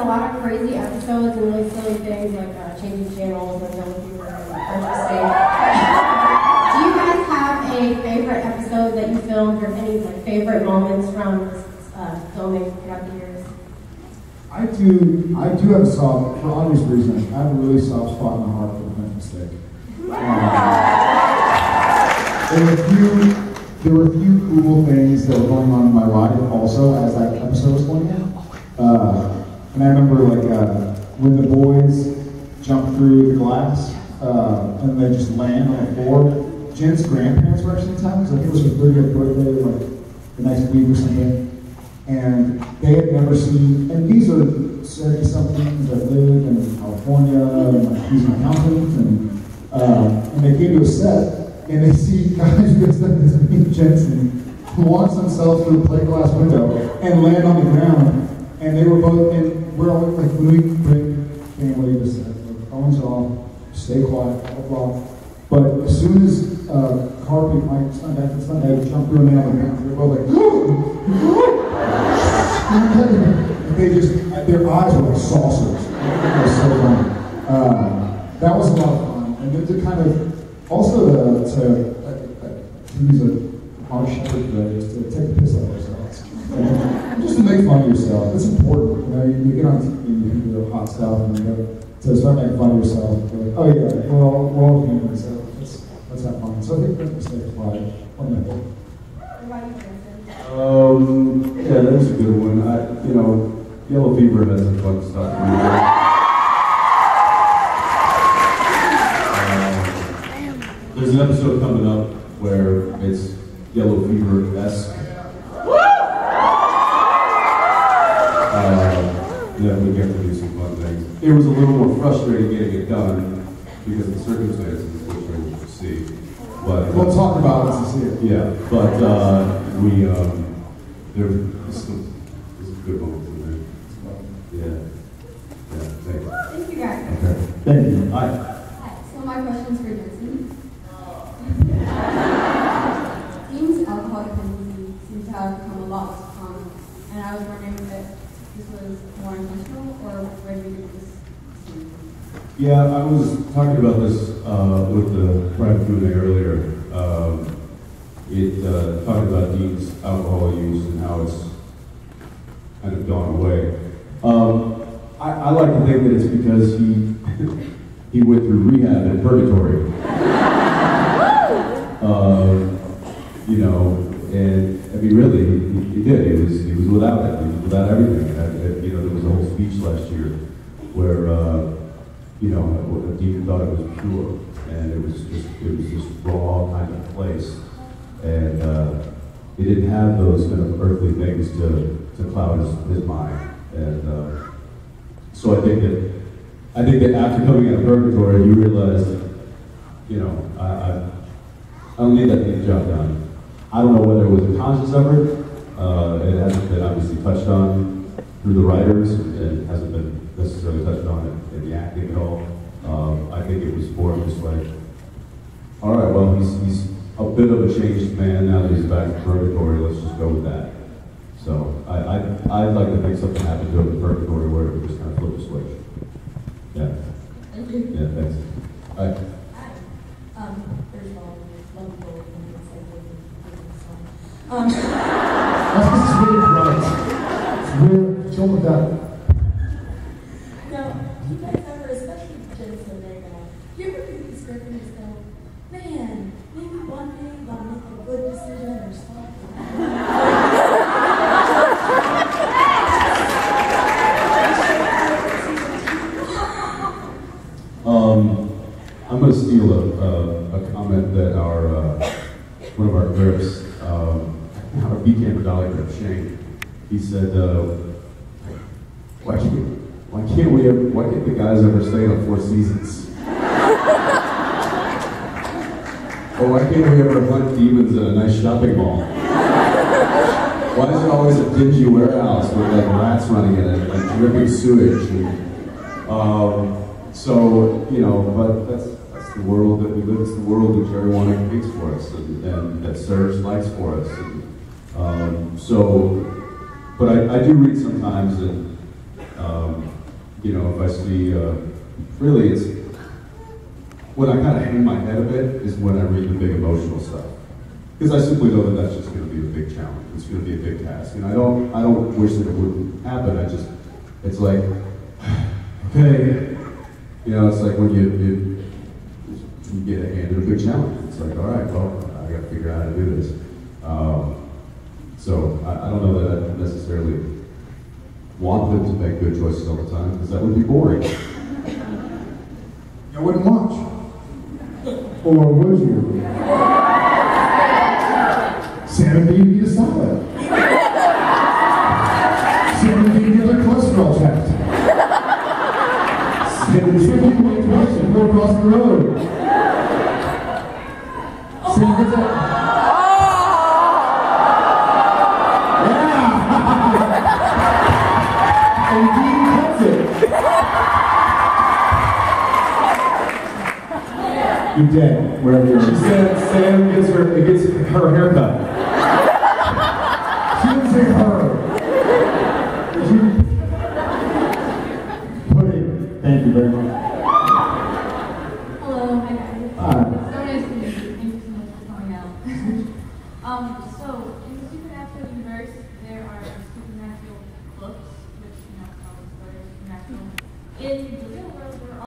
a lot of crazy episodes and really silly things like changing channels and yellow fever and interesting. Do you guys have a favorite episode that you filmed or any favorite moments from filming throughout the years? I do have a soft, for obvious reasons, I have a really soft spot in my heart for the French mistake. There were a few cool things that were going on in my life also as that episode was going on. And I remember when the boys jump through the glass and they just land on the floor. Jen's grandparents were actually in town because I think it was her 30th birthday, like the next week or something. And they had never seen, and these are 70-somethings that live in California, and he's an accountant, and they came to a set, and they see guys dressed up as me and Jensen launch themselves through a plate glass window and land on the ground. And they were both, and we're all like, when we bring family to set, like, phones off, stay quiet, blah, blah, blah. But as soon as car people, like, it's not that, jump through and land on the ground, they're both like, they just, their eyes were like saucers. It was so funny. That was a lot of fun. And then to kind of, also to use a harsh shepherd phrase, to take the piss out of ourselves. Just to make fun of yourself. It's important. You know, you get on TV and you do hot stuff and you go to start making fun of yourself. Like, oh yeah, we're all human, so let's have fun. So I think that mistake is why one of my yeah, that's a good one. Yellow fever has some fun stuff. There's an episode coming up where it's yellow fever-esque. Yeah, we get to do some fun things. It was a little more frustrating getting it done because of the circumstances, which we will see. But we'll talk about it to see it. Yeah, but there's a good moment in there. Yeah, thanks. Thank you guys. Okay. Thank you. Hi. Hi. So my question's for Jensen. Teens alcohol dependency seems to have become a lot less common, and I was wondering if this was more intentional or where did you get this? Yeah, I was talking about this with the private Q&A earlier. It talked about Dean's alcohol use and how it's kind of gone away. I like to think that it's because he went through rehab in Purgatory. And I mean, really, he did. He was without it. He was without everything. There was a whole speech last year where Dean thought it was pure, and it was this raw kind of place, and he didn't have those kind of earthly things to cloud his mind, and so I think that after coming out of Purgatory, you realize, I don't need that to get the job done. I don't know whether it was a conscious effort. It hasn't been obviously touched on through the writers, and it hasn't been necessarily touched on in the acting at all. I think it was more just like, all right, well, he's a bit of a changed man now that he's back in Purgatory. Let's just go with that. So I'd like to think something happened to him in Purgatory where it just kind of flipped a switch. Yeah. Thank you. Yeah, thanks. Hi. Hi. First of all, love you both. That's because it's really bright. It's weird. Chill with that. Now, do you guys ever, especially Jensen right now, do you ever read the script and just go, man, maybe one day I'll make a good decision or something? I'm going to steal a comment that one of our grips, our B-Camper Dolly grip, Shane, he said, why can't the guys ever stay on 4 seasons? Or why can't we ever hunt demons at a nice shopping mall? Why is it always a dingy warehouse with like rats running in it and dripping sewage? But that's the world that we live. It's the world that Jerry Warner makes for us, and that Serge likes for us. But I do read sometimes, and You know, if I see, really it's, when I kind of hang my head a bit is when I read the big emotional stuff. Because I simply know that that's just going to be a big challenge. It's going to be a big task. And I don't wish that it wouldn't happen. It's like, okay, you know, it's like when you get handed a big challenge. It's like, all right, well, I got to figure out how to do this. So I don't know that I necessarily want them to make good choices all the time, because that would be boring. You wouldn't watch. Or would you? Santa B eat a salad. Santa B get a cholesterol checked. Santa B get twice and go across the road. Santa gets a... Yeah! And Dean cuts it. You're dead, wherever you're. She said Sam gets her haircut. She didn't say her. Pudding. Thank you very much. Hello, hi guys. Hi. So nice to meet you. Thank you so much for coming out. So in the supernatural universe, there are supernatural books, which tell the story of supernatural. In the real world, there are